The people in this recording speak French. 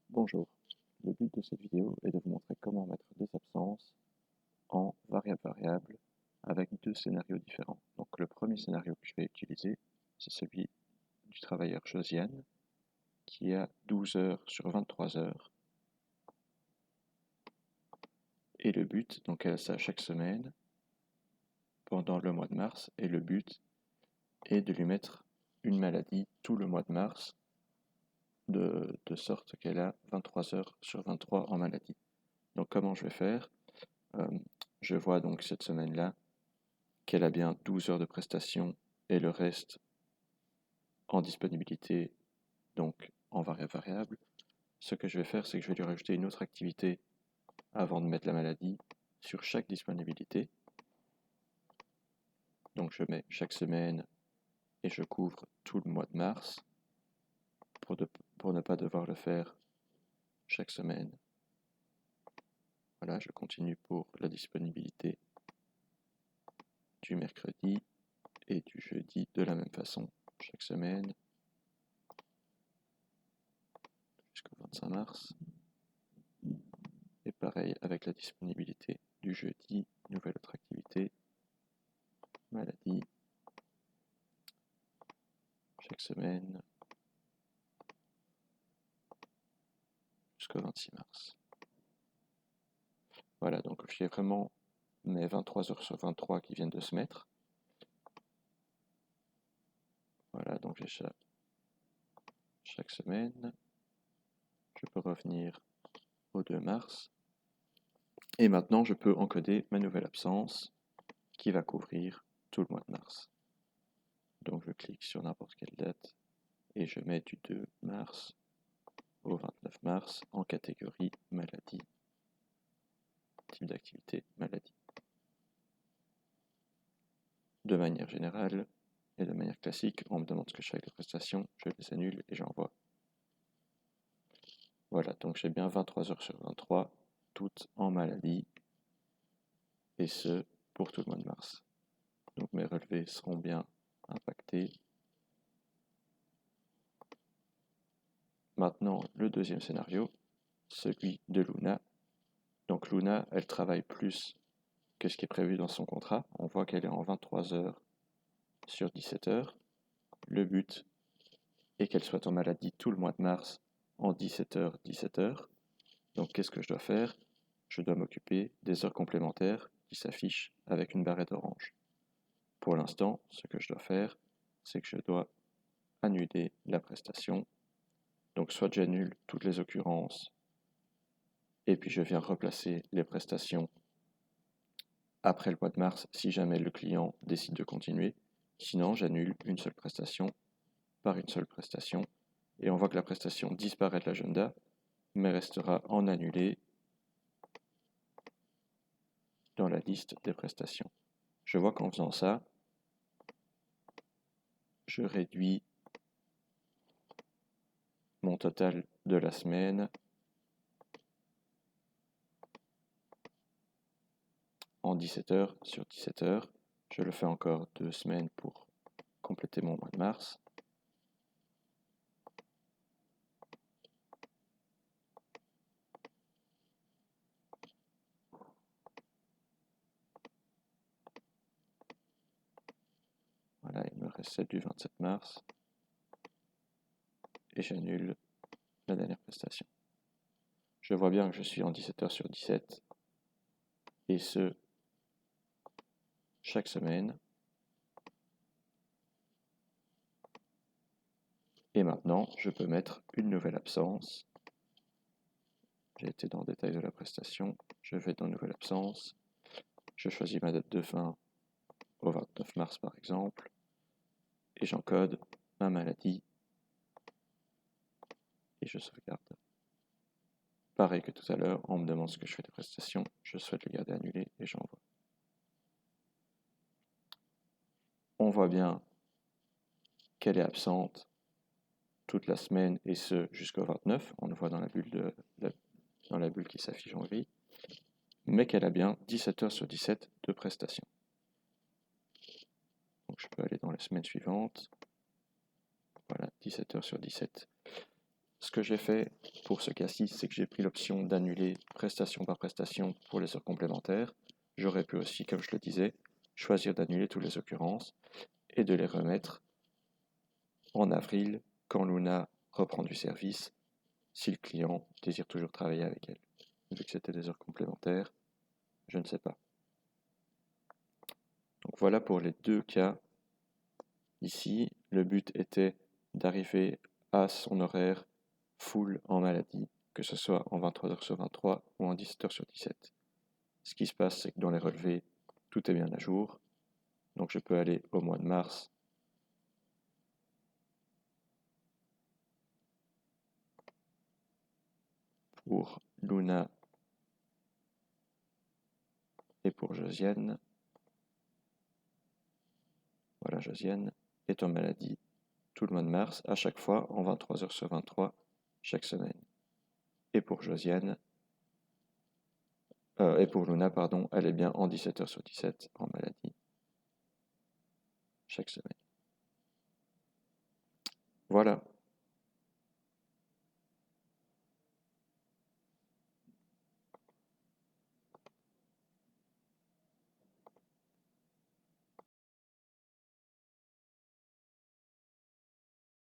Bonjour, le but de cette vidéo est de vous montrer comment mettre des absences en variable avec deux scénarios différents. Donc le premier scénario que je vais utiliser, c'est celui du travailleur Josiane qui a 12 heures sur 23 heures. Et le but, donc elle a ça chaque semaine pendant le mois de mars, et le but est de lui mettre une maladie tout le mois de mars de sorte qu'elle a 23 heures sur 23 en maladie. Donc comment je vais faire? Je vois donc cette semaine-là qu'elle a bien 12 heures de prestation et le reste en disponibilité, donc en variable. Ce que je vais faire, c'est que je vais lui rajouter une autre activité avant de mettre la maladie sur chaque disponibilité. Donc je mets chaque semaine et je couvre tout le mois de mars pour ne pas devoir le faire chaque semaine. Voilà, je continue pour la disponibilité du mercredi et du jeudi de la même façon chaque semaine jusqu'au 25 mars. Et pareil avec la disponibilité du jeudi, nouvelle autre activité, maladie, chaque semaine jusqu'au 26 mars. Voilà, donc j'ai vraiment mes 23 heures sur 23 qui viennent de se mettre. Voilà, donc j'ai ça chaque semaine. Je peux revenir au 2 mars. Et maintenant, je peux encoder ma nouvelle absence qui va couvrir tout le mois de mars. Donc je clique sur n'importe quelle date et je mets du 2 mars au 29 mars en catégorie maladie, type d'activité maladie. De manière générale et de manière classique, on me demande ce que je fais avec les prestations, je les annule et j'envoie. Voilà, donc j'ai bien 23 heures sur 23, toutes en maladie, et ce, pour tout le mois de mars. Donc mes relevés seront bien impactés. Maintenant, le deuxième scénario, celui de Luna. Donc Luna, elle travaille plus que ce qui est prévu dans son contrat. On voit qu'elle est en 23 heures sur 17 heures. Le but est qu'elle soit en maladie tout le mois de mars en 17 heures, 17 heures. Donc qu'est-ce que je dois faire? Je dois m'occuper des heures complémentaires qui s'affichent avec une barrette orange. Pour l'instant, ce que je dois faire, c'est que je dois annuler la prestation. Donc soit j'annule toutes les occurrences et puis je viens replacer les prestations après le mois de mars si jamais le client décide de continuer. Sinon, j'annule une seule prestation par une seule prestation. Et on voit que la prestation disparaît de l'agenda, mais restera en annulé dans la liste des prestations. Je vois qu'en faisant ça, je réduis mon total de la semaine en 17 heures sur 17 heures. Je le fais encore 2 semaines pour compléter mon mois de mars. Voilà, il me reste celle du 27 mars. Et j'annule la dernière prestation. Je vois bien que je suis en 17 heures sur 17. Et ce, chaque semaine. Et maintenant, je peux mettre une nouvelle absence. J'ai été dans le détail de la prestation. Je vais dans nouvelle absence. Je choisis ma date de fin au 29 mars par exemple. Et j'encode ma maladie. Et je sauvegarde. Pareil que tout à l'heure, on me demande ce que je fais des prestations. Je souhaite le garder annulé et j'envoie. On voit bien qu'elle est absente toute la semaine et ce jusqu'au 29. On le voit dans la bulle qui s'affiche en gris. Mais qu'elle a bien 17 heures sur 17 de prestations. Donc je peux aller dans la semaine suivante. Voilà, 17 heures sur 17 ce que j'ai fait pour ce cas-ci, c'est que j'ai pris l'option d'annuler prestation par prestation pour les heures complémentaires. J'aurais pu aussi, comme je le disais, choisir d'annuler toutes les occurrences et de les remettre en avril quand Luna reprend du service, si le client désire toujours travailler avec elle. Vu que c'était des heures complémentaires, je ne sais pas. Donc voilà pour les deux cas. Ici, le but était d'arriver à son horaire full en maladie, que ce soit en 23h sur 23 ou en 17h sur 17. Ce qui se passe, c'est que dans les relevés, tout est bien à jour. Donc je peux aller au mois de mars. Pour Luna et pour Josiane. Voilà, Josiane est en maladie tout le mois de mars, à chaque fois en 23h sur 23, chaque semaine. Et pour Josiane, et pour Luna, pardon, elle est bien en 17h sur 17 en maladie, chaque semaine. Voilà.